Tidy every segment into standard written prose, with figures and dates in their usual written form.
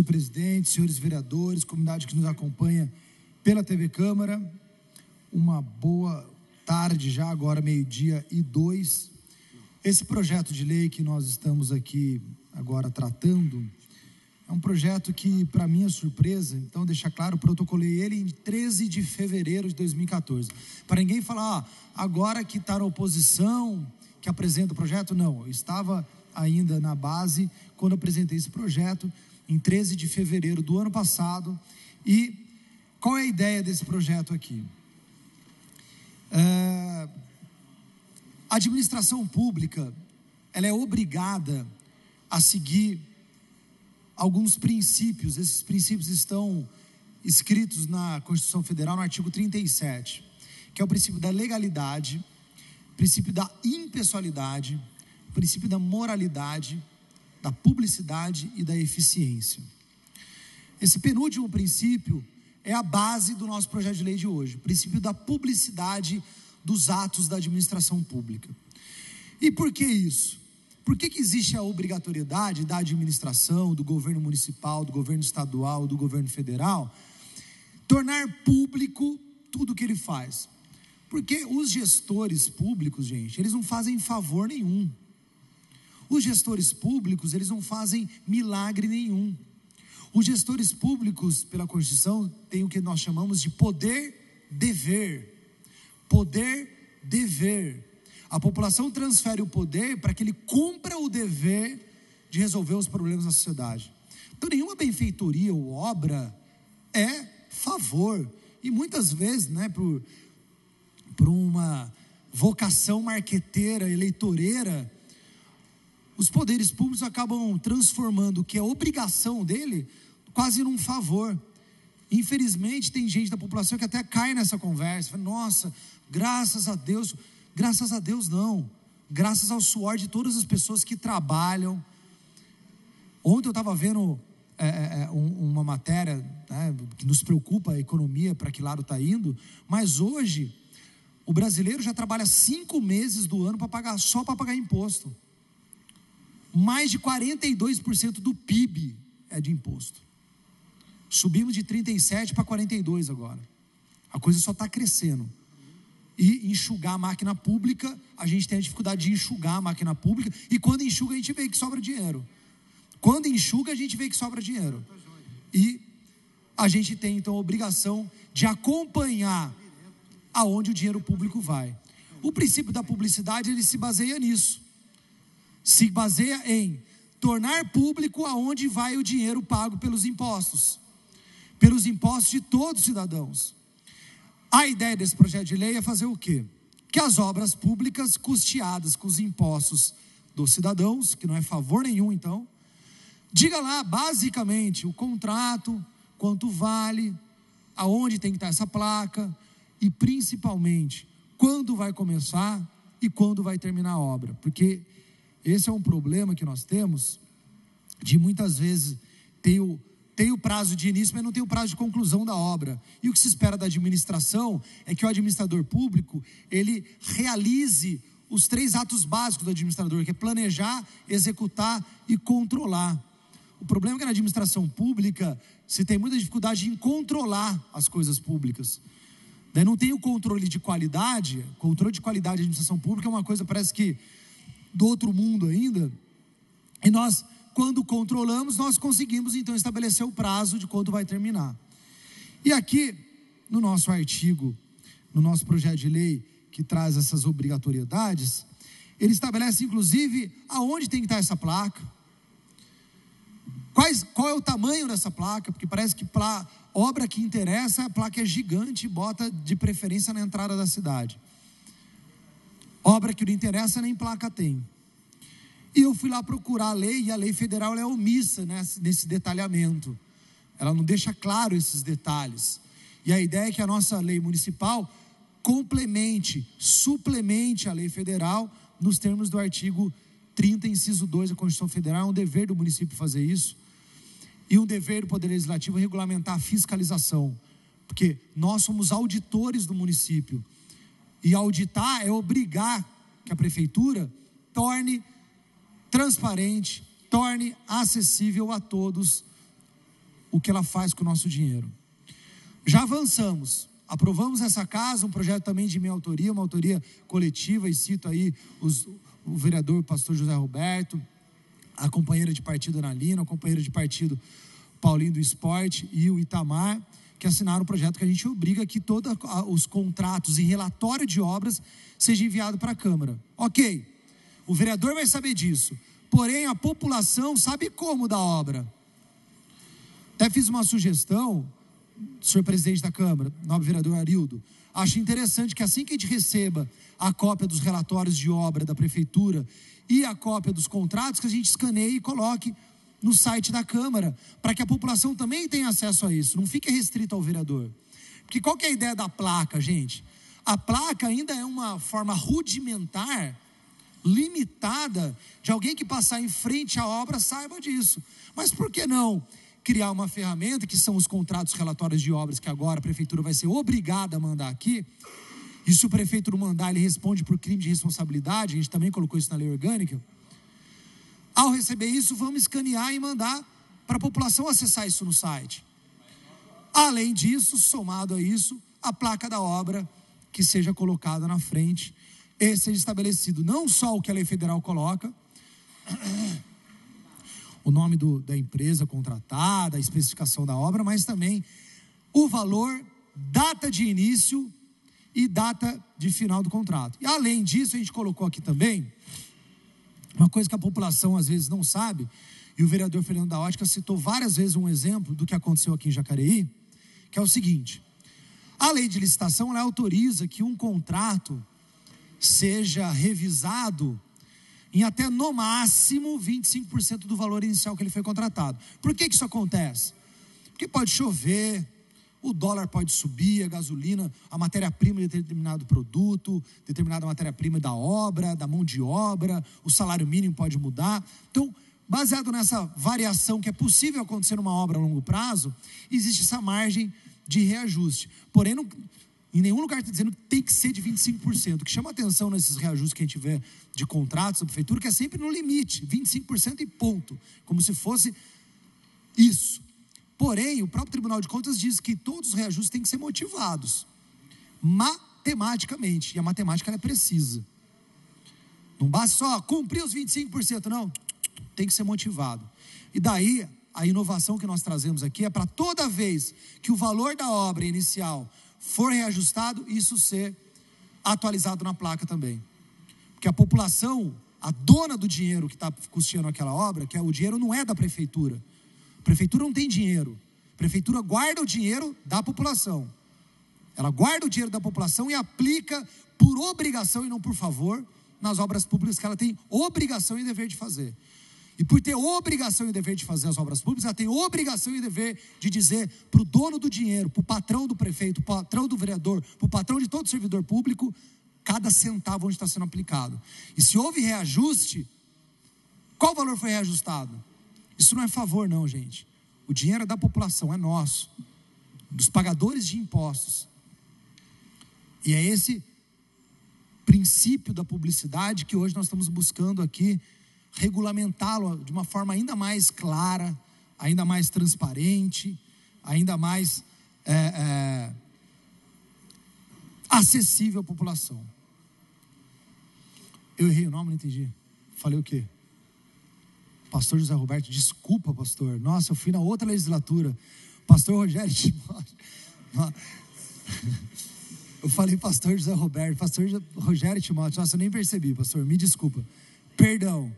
senhor presidente, senhores vereadores, comunidade que nos acompanha pela TV Câmara, uma boa tarde já, agora 12:02. Esse projeto de lei que nós estamos aqui agora tratando é um projeto que, para minha surpresa, então deixar claro, protocolei ele em 13 de fevereiro de 2014. Para ninguém falar, agora que está na oposição, que apresenta o projeto, não, eu estava ainda na base quando apresentei esse projeto, em 13 de fevereiro do ano passado. E qual é a ideia desse projeto aqui? A administração pública, ela é obrigada a seguir alguns princípios. Esses princípios estão escritos na Constituição Federal, no artigo 37, que é o princípio da legalidade, o princípio da impessoalidade, o princípio da moralidade, da publicidade e da eficiência. Esse penúltimo princípio é a base do nosso projeto de lei de hoje, o princípio da publicidade dos atos da administração pública. E por que isso? Por que existe a obrigatoriedade da administração, do governo municipal, do governo estadual, do governo federal, tornar público tudo o que ele faz? Porque os gestores públicos, gente, eles não fazem favor nenhum. Os gestores públicos, eles não fazem milagre nenhum. Os gestores públicos, pela Constituição, têm o que nós chamamos de poder-dever. Poder-dever. A população transfere o poder para que ele cumpra o dever de resolver os problemas da sociedade. Então, nenhuma benfeitoria ou obra é favor. E muitas vezes, por uma vocação marqueteira, eleitoreira, os poderes públicos acabam transformando o que é obrigação dele quase num favor. Infelizmente, tem gente da população que até cai nessa conversa. Fala, nossa, graças a Deus. Graças a Deus não. Graças ao suor de todas as pessoas que trabalham. Ontem eu estava vendo uma matéria, que nos preocupa a economia, para que lado está indo. Mas hoje, o brasileiro já trabalha 5 meses do ano só para pagar imposto. Mais de 42% do PIB é de imposto. Subimos de 37% para 42% agora. A coisa só está crescendo. E enxugar a máquina pública, a gente tem a dificuldade de enxugar a máquina pública. E quando enxuga, a gente vê que sobra dinheiro. Quando enxuga, a gente vê que sobra dinheiro. E a gente tem, então, a obrigação de acompanhar aonde o dinheiro público vai. O princípio da publicidade, ele se baseia nisso. Se baseia em tornar público aonde vai o dinheiro pago pelos impostos de todos os cidadãos. A ideia desse projeto de lei é fazer o quê? Que as obras públicas custeadas com os impostos dos cidadãos, que não é favor nenhum então, diga lá basicamente o contrato, quanto vale, aonde tem que estar essa placa e principalmente quando vai começar e quando vai terminar a obra, porque esse é um problema que nós temos, de muitas vezes tem o prazo de início, mas não tem o prazo de conclusão da obra. E o que se espera da administração é que o administrador público, ele realize os 3 atos básicos do administrador, que é planejar, executar e controlar. O problema é que na administração pública, se tem muita dificuldade em controlar as coisas públicas. Daí não tem o controle de qualidade. Controle de qualidade da administração pública é uma coisa, parece que do outro mundo ainda, e nós, quando controlamos, nós conseguimos então estabelecer o prazo de quando vai terminar. E aqui, no nosso artigo, no nosso projeto de lei, que traz essas obrigatoriedades, ele estabelece inclusive aonde tem que estar essa placa, qual é o tamanho dessa placa, porque parece que obra que interessa, a placa é gigante e bota de preferência na entrada da cidade. Obra que não interessa, nem placa tem. E eu fui lá procurar a lei, e a lei federal ela é omissa nesse detalhamento. Ela não deixa claro esses detalhes. E a ideia é que a nossa lei municipal suplemente a lei federal, nos termos do artigo 30, inciso 2 da Constituição Federal. É um dever do município fazer isso. E um dever do Poder Legislativo regulamentar a fiscalização. Porque nós somos auditores do município. E auditar é obrigar que a prefeitura torne transparente, torne acessível a todos o que ela faz com o nosso dinheiro. Já avançamos, aprovamos essa casa, um projeto também de minha autoria, uma autoria coletiva, e cito aí o vereador, o pastor José Roberto, a companheira de partido Ana Lina, a companheira de partido Paulinho do Esporte e o Itamar, que assinaram um projeto que a gente obriga que todos os contratos e relatório de obras seja enviado para a Câmara. Ok, o vereador vai saber disso, porém a população sabe como da obra. Até fiz uma sugestão, senhor presidente da Câmara, nobre vereador Arildo, acho interessante que assim que a gente receba a cópia dos relatórios de obra da Prefeitura e a cópia dos contratos, que a gente escaneie e coloque no site da Câmara, para que a população também tenha acesso a isso, não fique restrito ao vereador. Porque qual que é a ideia da placa, gente? A placa ainda é uma forma rudimentar, limitada, de alguém que passar em frente à obra saiba disso. Mas por que não criar uma ferramenta, que são os contratos relatórios de obras, que agora a Prefeitura vai ser obrigada a mandar aqui, e se o prefeito não mandar, ele responde por crime de responsabilidade, a gente também colocou isso na lei orgânica. Ao receber isso, vamos escanear e mandar para a população acessar isso no site. Além disso, somado a isso, a placa da obra que seja colocada na frente e seja estabelecido não só o que a lei federal coloca, o nome da empresa contratada, a especificação da obra, mas também o valor, data de início e data de final do contrato. E além disso, a gente colocou aqui também uma coisa que a população às vezes não sabe, e o vereador Fernando da Ótica citou várias vezes um exemplo do que aconteceu aqui em Jacareí, que é o seguinte: a lei de licitação, ela autoriza que um contrato seja revisado em até no máximo 25% do valor inicial que ele foi contratado. Por que isso acontece? Porque pode chover, o dólar pode subir, a gasolina, a matéria-prima de determinado produto, determinada matéria-prima da obra, da mão de obra, o salário mínimo pode mudar. Então, baseado nessa variação que é possível acontecer numa obra a longo prazo, existe essa margem de reajuste. Porém, em nenhum lugar está dizendo que tem que ser de 25%. O que chama atenção nesses reajustes que a gente vê de contratos da prefeitura, que é sempre no limite, 25% e ponto, como se fosse isso. Porém, o próprio Tribunal de Contas diz que todos os reajustes têm que ser motivados, matematicamente, e a matemática ela é precisa. Não basta só cumprir os 25%, não, tem que ser motivado. E daí, a inovação que nós trazemos aqui é para toda vez que o valor da obra inicial for reajustado, isso ser atualizado na placa também. Porque a população, a dona do dinheiro que está custeando aquela obra, que o dinheiro não é da prefeitura. A prefeitura não tem dinheiro. A prefeitura guarda o dinheiro da população. Ela guarda o dinheiro da população e aplica por obrigação e não por favor nas obras públicas que ela tem obrigação e dever de fazer. E por ter obrigação e dever de fazer as obras públicas, ela tem obrigação e dever de dizer para o dono do dinheiro, para o patrão do prefeito, para o patrão do vereador, para o patrão de todo servidor público, cada centavo onde está sendo aplicado. E se houve reajuste, qual valor foi reajustado? Isso não é favor não, gente. O dinheiro é da população, é nosso, dos pagadores de impostos. E é esse princípio da publicidade que hoje nós estamos buscando aqui regulamentá-lo de uma forma ainda mais clara, ainda mais transparente, ainda mais acessível à população. Eu errei o nome, não entendi. Falei o quê? Pastor José Roberto, desculpa, pastor. Nossa, eu fui na outra legislatura. Pastor Rogério Timóteo. Eu falei pastor José Roberto, pastor Rogério Timóteo. Nossa, eu nem percebi, pastor, me desculpa. Perdão.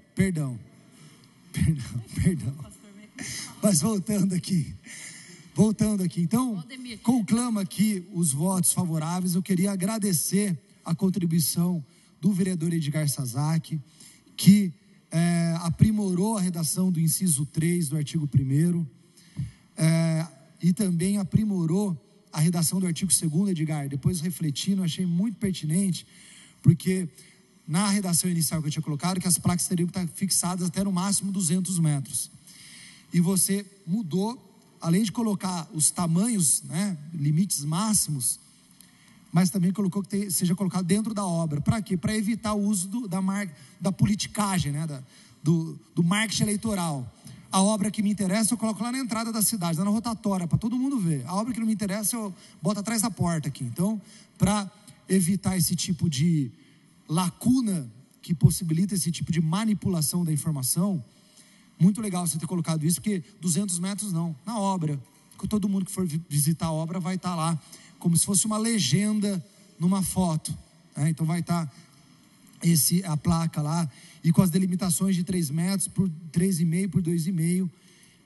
Mas voltando aqui. Então, conclamo aqui os votos favoráveis. Eu queria agradecer a contribuição do vereador Edgar Sazaki, que aprimorou a redação do inciso 3 do artigo 1º, e também aprimorou a redação do artigo 2º, Edgar. Depois refletindo, achei muito pertinente, porque na redação inicial que eu tinha colocado, que as placas teriam que estar fixadas até no máximo 200 metros. E você mudou, além de colocar os tamanhos, limites máximos, mas também colocou que seja colocado dentro da obra. Para quê? Para evitar o uso da politicagem, do marketing eleitoral. A obra que me interessa eu coloco lá na entrada da cidade, lá na rotatória, para todo mundo ver. A obra que não me interessa eu boto atrás da porta aqui. Então, para evitar esse tipo de lacuna que possibilita esse tipo de manipulação da informação, muito legal você ter colocado isso, porque 200 metros não, na obra. Todo mundo que for visitar a obra vai estar lá, como se fosse uma legenda numa foto. Então vai estar a placa lá, e com as delimitações de 3 metros por 3,5 por 2,5,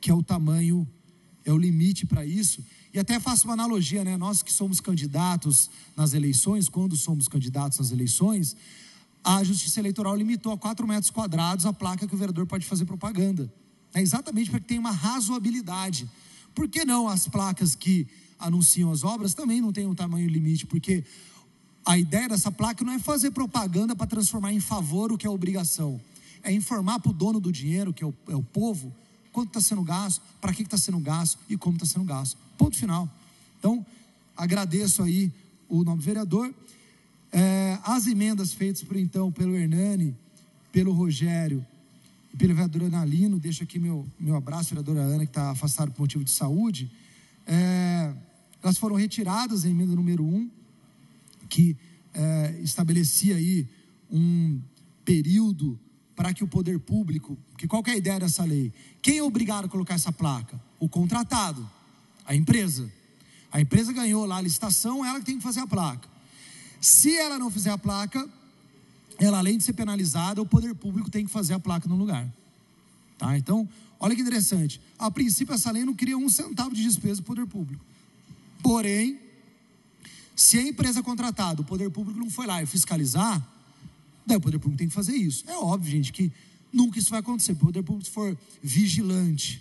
que é o tamanho, é o limite para isso. E até faço uma analogia, né? Nós que somos candidatos nas eleições, quando somos candidatos nas eleições, a Justiça Eleitoral limitou a 4 metros quadrados a placa que o vereador pode fazer propaganda. É exatamente para que tenha uma razoabilidade. Por que não as placas que anunciam as obras também não têm um tamanho limite? Porque a ideia dessa placa não é fazer propaganda para transformar em favor o que é obrigação. É informar para o dono do dinheiro, que é o povo, quanto está sendo gasto, para que está sendo gasto e como está sendo gasto. Ponto final. Então, agradeço aí o nobre vereador. As emendas feitas pelo Hernani, pelo Rogério e pelo vereador Analino, deixo aqui meu abraço, vereadora Ana, que está afastada por motivo de saúde. Elas foram retiradas, a emenda número 1, que estabelecia aí um período para que o poder público, que qual que é a ideia dessa lei? Quem é obrigado a colocar essa placa? O contratado, a empresa. A empresa ganhou lá a licitação, ela que tem que fazer a placa. Se ela não fizer a placa, ela, além de ser penalizada, o poder público tem que fazer a placa no lugar. Tá? Então, olha que interessante. A princípio, essa lei não cria 1 centavo de despesa do poder público. Porém, se a empresa contratada, o poder público não foi lá e fiscalizar, daí o poder público tem que fazer isso. É óbvio, gente, que nunca isso vai acontecer. O poder público, se for vigilante,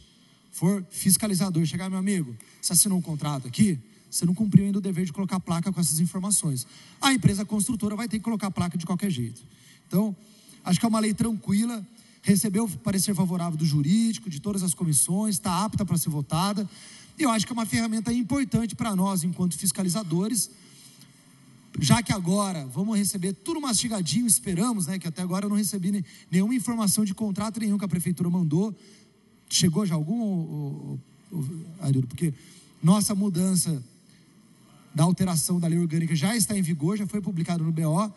for fiscalizador, chegar, meu amigo, você assinou um contrato aqui, você não cumpriu ainda o dever de colocar placa com essas informações. A empresa construtora vai ter que colocar placa de qualquer jeito. Então, acho que é uma lei tranquila, recebeu o parecer favorável do jurídico, de todas as comissões, está apta para ser votada. E eu acho que é uma ferramenta importante para nós, enquanto fiscalizadores, já que agora vamos receber tudo mastigadinho, esperamos, né? Que até agora eu não recebi nenhuma informação de contrato nenhum que a prefeitura mandou. Chegou já algum, Arido? Porque nossa mudança da alteração da lei orgânica já está em vigor, já foi publicado no BO.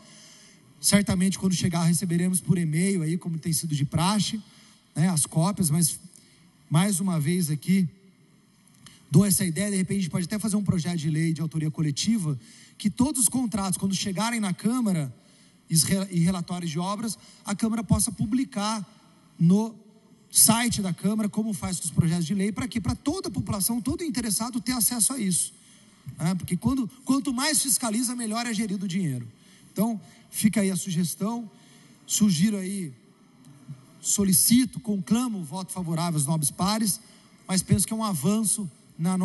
Certamente quando chegar receberemos por e-mail aí, como tem sido de praxe, né, as cópias, mas mais uma vez aqui dou essa ideia, de repente a gente pode até fazer um projeto de lei de autoria coletiva, que todos os contratos, quando chegarem na Câmara e relatórios de obras, a Câmara possa publicar no site da Câmara, como faz com os projetos de lei, para quê? Para toda a população, todo interessado ter acesso a isso. Porque quanto mais fiscaliza, melhor é gerido o dinheiro. Então, fica aí a sugestão, sugiro aí, solicito, conclamo o voto favorável aos nobres pares, mas penso que é um avanço na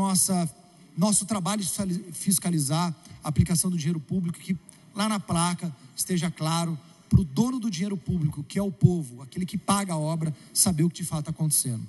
nosso trabalho de fiscalizar a aplicação do dinheiro público, que lá na placa esteja claro para o dono do dinheiro público, que é o povo, aquele que paga a obra, saber o que de fato está acontecendo.